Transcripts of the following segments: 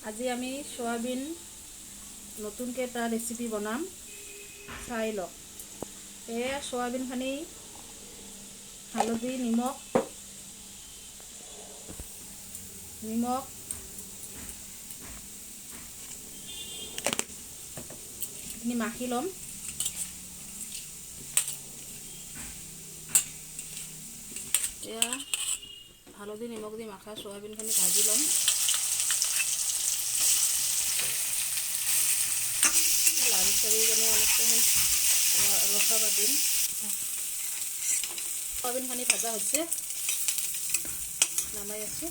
আজি আমি সোয়াবিন নতুনকৈ এটা ৰেচিপি বনাম, চাই লওক। এয়া সোয়াবিনখিনি হালধি নিমখ এইখিনি মাখি ল'ম। এয়া হালধি নিমখ দি মাখা সোয়াবিনখিনি ভাজি ল'ম। লাৰি চাৰি কেনে অলপমান ৰখাব দিম। সোয়াবিনখিনি ভাজা হৈছে, নামাই আছোঁ।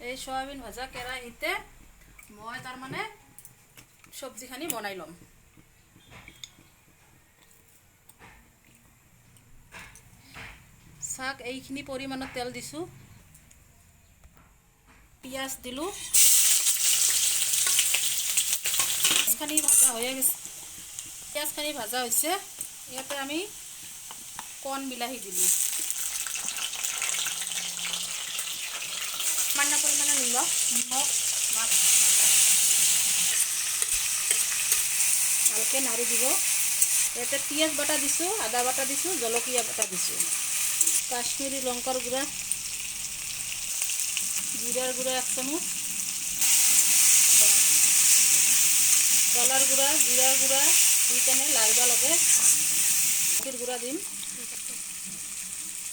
এই সোয়াবিন ভাজা কেৰাহীতে মই তাৰমানে চব্জিখিনি বনাই ল'ম। চাক এইখিনি পৰিমাণত তেল দিছোঁ, পিঁয়াজ দিলোঁ। পিঁয়াজখিনি ভাজা হৈছে। ইয়াতে আমি কণ বিলাহী দিলোঁ, সামান্য পৰিমাণে নিমখ ভালকৈ নাড়ি দিব। ইয়াতে পিঁয়াজ বাটা দিছোঁ, আদা বাটা দিছোঁ, জলকীয়া বাটা দিছোঁ, কাশ্মীৰী লঙ্কাৰ গুঁড়া, জিৰাৰ গুঁড়া 1 চামচ, জ্বলাৰ গুঁড়া, জিৰাৰ গুঁড়া দি কেনে লাৰিব লাগে। গুঁড়া দিম।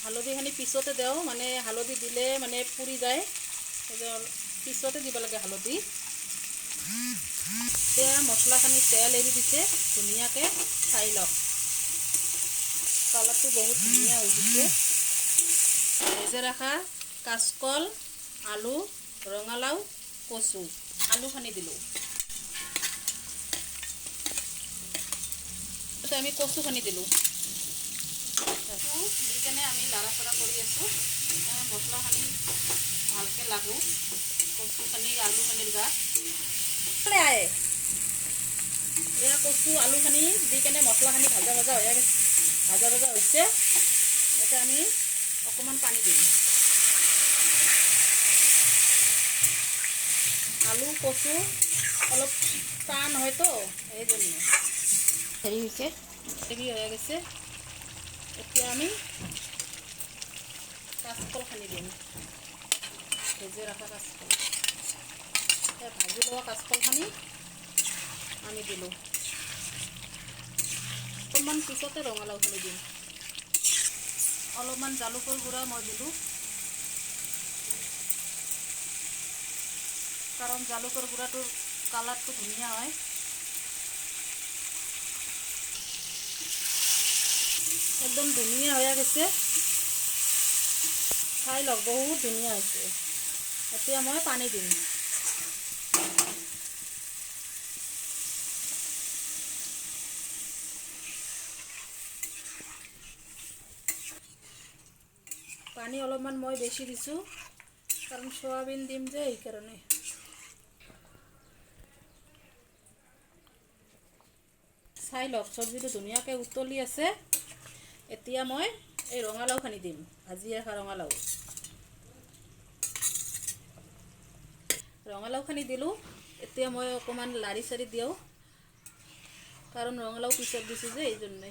হালধিখিনি পিছতে দিওঁ, মানে হালধি দিলে মানে পুৰি যায়, পিছতে দিব লাগে হালধি। এতিয়া মছলাখিনি তেল এৰি দিছে ধুনীয়াকৈ, চাই লওক। কালাৰটো বহুত ধুনীয়া হৈ গৈছে। ভেজে ৰখা কাচকল, আলু, ৰঙালাও, কচু, আলুখিনি দিলোঁ। আমি কচুখিনি দিলোঁ। দি কেনে আমি লাৰা চাৰা কৰি আছোঁ। মছলাখিনি ভালকৈ লাগো কচুখিনি আলুখিনিৰ গাত। এয়া কচু আলুখিনি দি কেনে মছলাখিনি ভাজা হৈছে। এতিয়া আমি অকণমান পানী দিম। আলু কচু অলপ টান হয়তো, এই জন্য হেৰি হৈছে, গ্ৰেভি হৈ গৈছে। এতিয়া আমি কাচকলখিনি দিম, ভেজে ৰখা কাচকল। ভাজি লোৱা কাচকলখিনি আমি দিলোঁ। অকণমান পিছতে ৰঙালাওখিনি দিম। অলপমান জালুকৰ গুড়া মই দিলোঁ, কাৰণ জালুকৰ গুড়াটোৰ কালাৰটো ধুনীয়া হয়। একদম ধুনীয়া হৈ গৈছে, চাই লওক, বহুত ধুনীয়া হৈছে। এতিয়া মই পানী দিম। পানী অলপমান মই বেছি দিছোঁ, কাৰণ সোয়াবিন দিম যে এইকাৰণে। চাই লওক, চব্জিটো ধুনীয়াকৈ উতলি আছে। এতিয়া মই এই ৰঙালাওখিনি দিম, ভাজি ৰখা ৰঙালাওখিনি দিলোঁ। এতিয়া মই অকণমান লাৰি চাৰি দিওঁ, কাৰণ ৰঙালাও পিছত দিছোঁ যে এই জন্যে।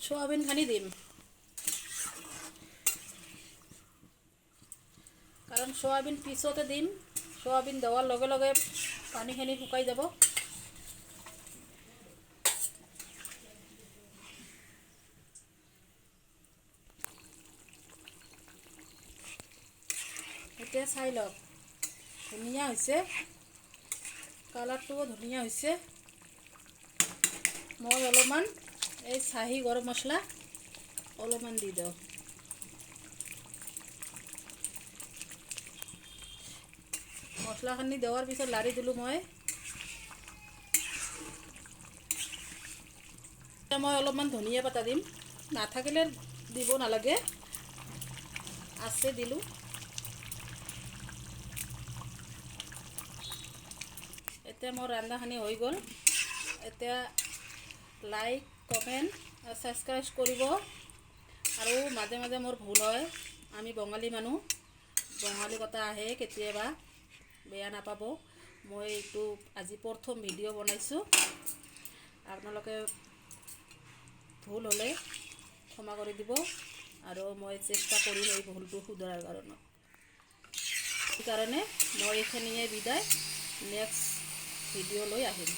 সোয়াবিনখিনি দিম, কাৰণ সোয়াবিন পিছতে দিম। সোয়াবিন দেওয়াৰ লগে লগে পানীখিনি শুকাই যাব। এতিয়া চাই লওক, ধুনীয়া হৈছে, কালাৰটোও ধুনীয়া হৈছে। মই অলপমান এই চাহী গৰম মছলা অলপমান দি দিওঁ। মছলাখিনি দেওয়াৰ পিছত লাৰি দিলোঁ মই। মই অলপমান ধনিয়া পাতা দিম, নাথাকিলে দিব নালাগে, আছে দিলোঁ। এতিয়া মোৰ ৰান্ধাখিনি হৈ গ'ল। এতিয়া লাইক, কমেণ্ট আৰু ছাবস্ক্ৰাইব কৰিব। আৰু মাজে মাজে মোৰ ভুল হয়, আমি বঙালী মানুহ, বঙালী কথা আহে কেতিয়াবা, বেয়া নাপাব। মই এইটো আজি প্ৰথম ভিডিঅ' বনাইছোঁ। আপোনালোকে ভুল হ'লে ক্ষমা কৰি দিব আৰু মই চেষ্টা কৰিম এই ভুলটো শুধৰাৰ কাৰণে। সেইকাৰণে মই এইখিনিয়ে বিদায়, নেক্সট ভিডিঅ' লৈ আহিম।